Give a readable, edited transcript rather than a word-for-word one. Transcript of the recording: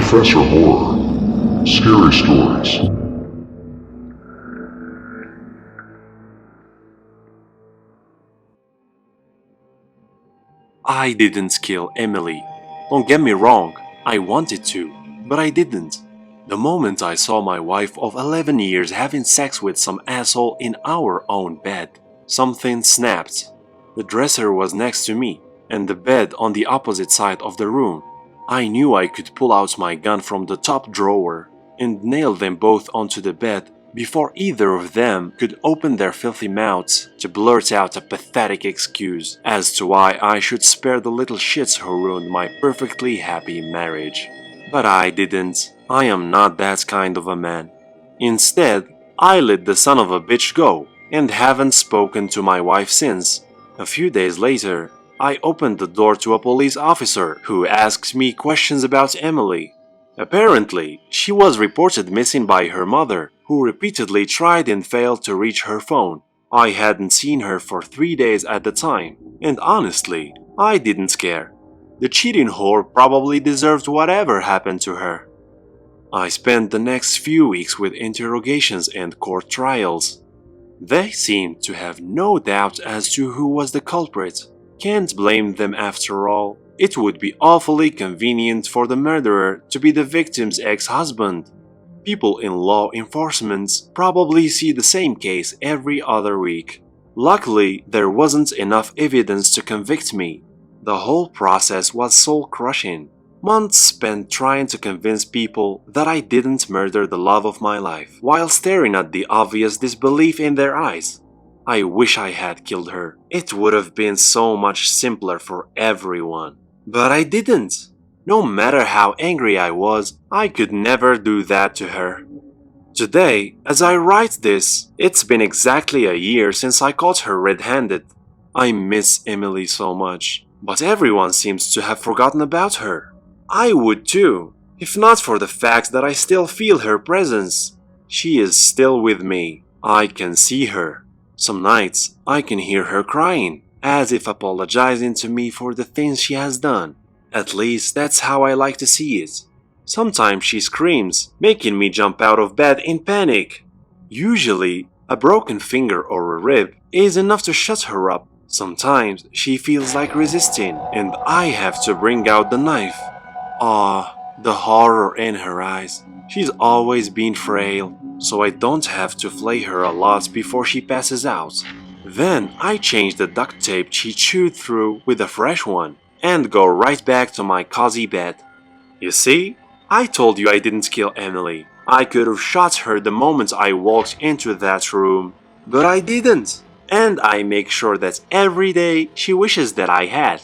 Professor Horror. Scary Stories. I didn't kill Emily. Don't get me wrong, I wanted to, but I didn't. The moment I saw my wife of 11 years having sex with some asshole in our own bed, something snapped. The dresser was next to me, and the bed on the opposite side of the room. I knew I could pull out my gun from the top drawer and nail them both onto the bed before either of them could open their filthy mouths to blurt out a pathetic excuse as to why I should spare the little shits who ruined my perfectly happy marriage. But I didn't. I am not that kind of a man. Instead, I let the son of a bitch go and haven't spoken to my wife since. A few days later, I opened the door to a police officer who asked me questions about Emily. Apparently, she was reported missing by her mother, who repeatedly tried and failed to reach her phone. I hadn't seen her for 3 days at the time, and honestly, I didn't care. The cheating whore probably deserved whatever happened to her. I spent the next few weeks with interrogations and court trials. They seemed to have no doubt as to who was the culprit. Can't blame them after all. It would be awfully convenient for the murderer to be the victim's ex-husband. People in law enforcement probably see the same case every other week. Luckily, there wasn't enough evidence to convict me. The whole process was soul-crushing. Months spent trying to convince people that I didn't murder the love of my life, while staring at the obvious disbelief in their eyes. I wish I had killed her. It would have been so much simpler for everyone. But I didn't. No matter how angry I was, I could never do that to her. Today, as I write this, it's been exactly a year since I caught her red-handed. I miss Emily so much, but everyone seems to have forgotten about her. I would too, if not for the fact that I still feel her presence. She is still with me. I can see her. Some nights, I can hear her crying, as if apologizing to me for the things she has done. At least that's how I like to see it. Sometimes she screams, making me jump out of bed in panic. Usually, a broken finger or a rib is enough to shut her up. Sometimes she feels like resisting, and I have to bring out the knife. Ah, the horror in her eyes. She's always been frail, so I don't have to flay her a lot before she passes out. Then I change the duct tape she chewed through with a fresh one and go right back to my cozy bed. You see, I told you I didn't kill Emily. I could have shot her the moment I walked into that room, but I didn't. And I make sure that every day she wishes that I had.